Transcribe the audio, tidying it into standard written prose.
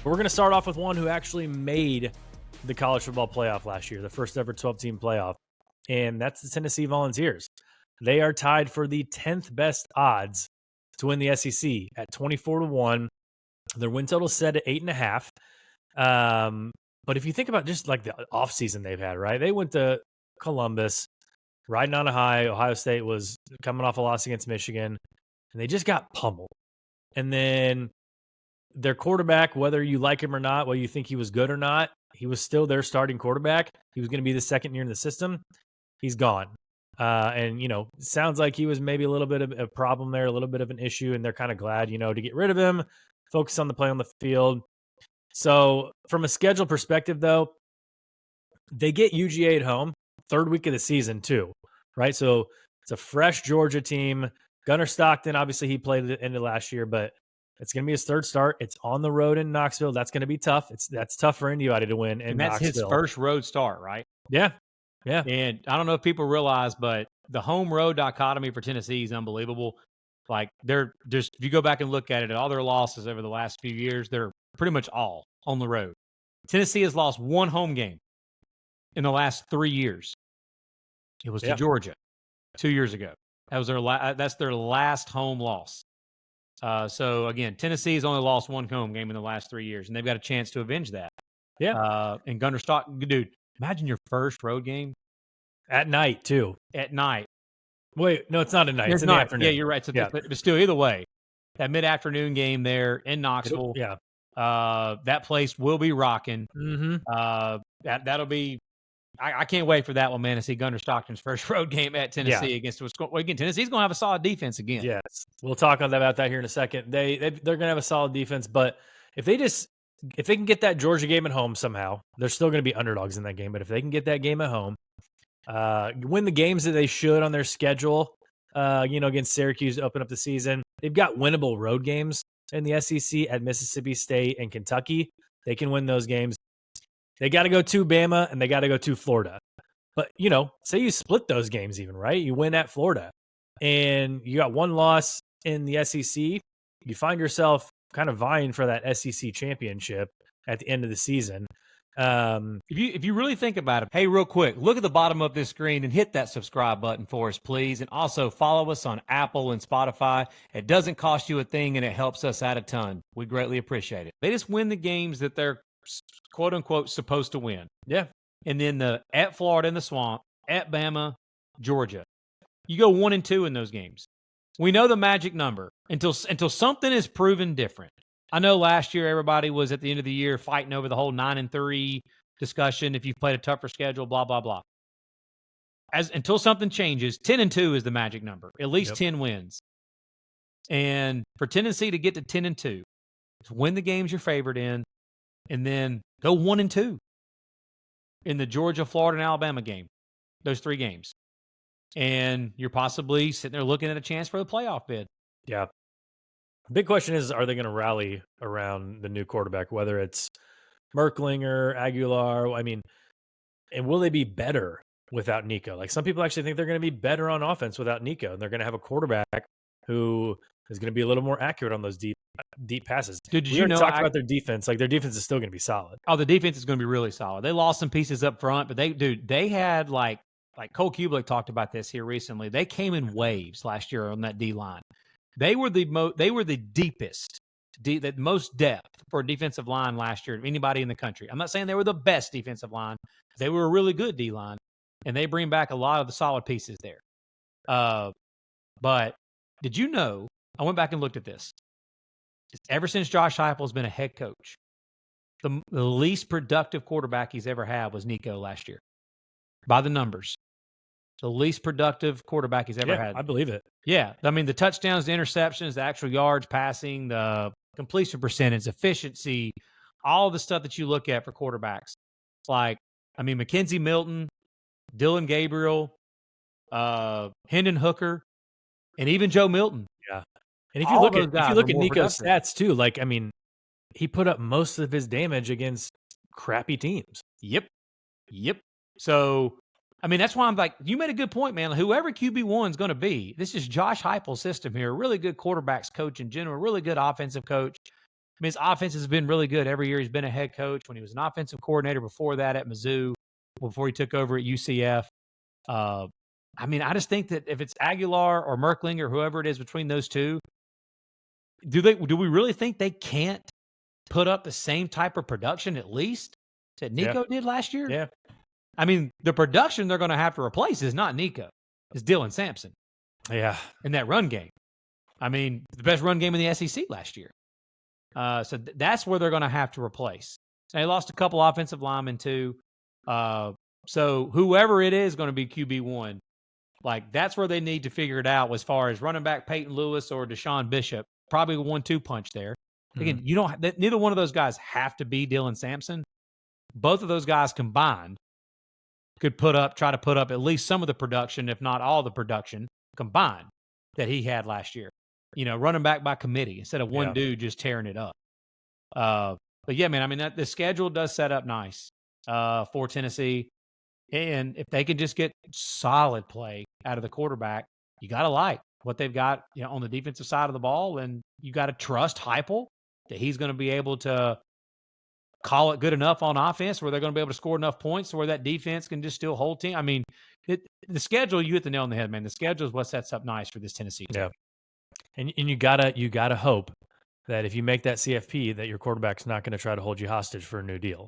We're going to start off with one who actually made the college football playoff last year, the first ever 12-team playoff, and that's the Tennessee Volunteers. They are tied for the 10th best odds to win the SEC at 24-1. Their win total is set at 8.5. But if you think about just like the offseason they've had, right? They went to Columbus, riding on a high. Ohio State was coming off a loss against Michigan, and they just got pummeled. And then their quarterback, whether you like him or not, whether you think he was good or not, he was still their starting quarterback. He was going to be the second year in the system. He's gone. And, sounds like he was maybe a little bit of a problem there, a little bit of an issue, and they're kind of glad, to get rid of him, focus on the play on the field. So from a schedule perspective, though, they get UGA at home, third week of the season too, right? So it's a fresh Georgia team. Gunnar Stockton, obviously he played at the end of last year, but it's going to be his third start. It's on the road in Knoxville. That's going to be tough. That's tough for anybody to win. And that's Knoxville. His first road start, right? Yeah. Yeah. And I don't know if people realize, but the home road dichotomy for Tennessee is unbelievable. Like they're just, if you go back and look at it, all their losses over the last few years, they're pretty much all on the road. Tennessee has lost one home game in the last 3 years. It was to Georgia 2 years ago. That was that's their last home loss. So again, Tennessee has only lost one home game in the last 3 years, and they've got a chance to avenge that. Yeah. And Gunnar Stockton, dude, imagine your first road game at night too. At night. Wait, no, it's not at night. It's in the afternoon. Yeah, you're right. So but still, either way, that mid-afternoon game there in Knoxville. That place will be rocking. Mm-hmm. That'll be. I can't wait for that one, man, to see Gunnar Stockton's first road game at Tennessee against Wisconsin. Again, Tennessee's going to have a solid defense again. Yes, we'll talk about that here in a second. They're going to have a solid defense, but if they can get that Georgia game at home somehow, they're still going to be underdogs in that game. But if they can get that game at home, win the games that they should on their schedule, against Syracuse to open up the season, they've got winnable road games in the SEC at Mississippi State and Kentucky. They can win those games. They got to go to Bama and they got to go to Florida. But, say you split those games even, right? You win at Florida and you got one loss in the SEC. You find yourself kind of vying for that SEC championship at the end of the season. If you really think about it, hey, real quick, look at the bottom of this screen and hit that subscribe button for us, please. And also follow us on Apple and Spotify. It doesn't cost you a thing and it helps us out a ton. We greatly appreciate it. They just win the games that they're quote unquote supposed to win. Yeah. And then at Florida in the Swamp, at Bama, Georgia. You go 1-2 in those games. We know the magic number until something is proven different. I know last year everybody was at the end of the year fighting over the whole 9-3 discussion. If you've played a tougher schedule, blah, blah, blah. Until something changes, 10-2 is the magic number. At least 10 wins. And for Tennessee to get to 10-2, to win the games you're favored in, and then go 1-2 in the Georgia, Florida, and Alabama game. Those 3 games. And you're possibly sitting there looking at a chance for the playoff bid. Yeah. Big question is, are they going to rally around the new quarterback, whether it's Merklinger, Aguilar? I mean, and will they be better without Nico? Like some people actually think they're going to be better on offense without Nico, and they're going to have a quarterback who is going to be a little more accurate on those deep passes. Dude, did you know talk about their defense? Like their defense is still going to be solid. Oh, the defense is going to be really solid. They lost some pieces up front, but they had like Cole Kubelik talked about this here recently. They came in waves last year on that D line. They were the deepest, the most depth for a defensive line last year of anybody in the country. I'm not saying they were the best defensive line. They were a really good D line, and they bring back a lot of the solid pieces there. But did you know? I went back and looked at this. Ever since Josh Heupel's been a head coach, the least productive quarterback he's ever had was Nico last year. By the numbers. The least productive quarterback he's ever had. I believe it. Yeah. I mean, the touchdowns, the interceptions, the actual yards passing, the completion percentage, efficiency, all of the stuff that you look at for quarterbacks. It's like, I mean, Mackenzie Milton, Dylan Gabriel, Hendon Hooker, and even Joe Milton. Yeah. And if you look at Nico's stats too, like, I mean, he put up most of his damage against crappy teams. Yep. So, I mean, that's why I'm like, you made a good point, man. Whoever QB1 is going to be, this is Josh Heupel's system here. A really good quarterbacks coach in general, a really good offensive coach. mean, his offense has been really good every year. He's been a head coach when he was an offensive coordinator before that at Mizzou, before he took over at UCF. I mean, I just think that if it's Aguilar or Merkling or whoever it is between those two, do we really think they can't put up the same type of production at least that Nico did last year? Yeah. I mean, the production they're going to have to replace is not Nico. It's Dylan Sampson. Yeah. In that run game. I mean, the best run game in the SEC last year. So that's where they're going to have to replace. Now, they lost a couple offensive linemen too. So whoever it is going to be QB1, like that's where they need to figure it out as far as running back Peyton Lewis or Deshaun Bishop. Probably a 1-2 punch there. Again, you don't. Neither one of those guys have to be Dylan Sampson. Both of those guys combined could try to put up at least some of the production, if not all the production combined that he had last year. Running back by committee instead of one dude just tearing it up. But yeah, man, I mean, the schedule does set up nice for Tennessee. And if they can just get solid play out of the quarterback, you got to like what they've got on the defensive side of the ball. And you got to trust Heupel that he's going to be able to call it good enough on offense where they're going to be able to score enough points to where that defense can just still hold team. I mean, the schedule, you hit the nail on the head, man. The schedule is what sets up nice for this Tennessee team. Yeah. And you gotta hope that if you make that CFP, that your quarterback's not going to try to hold you hostage for a new deal.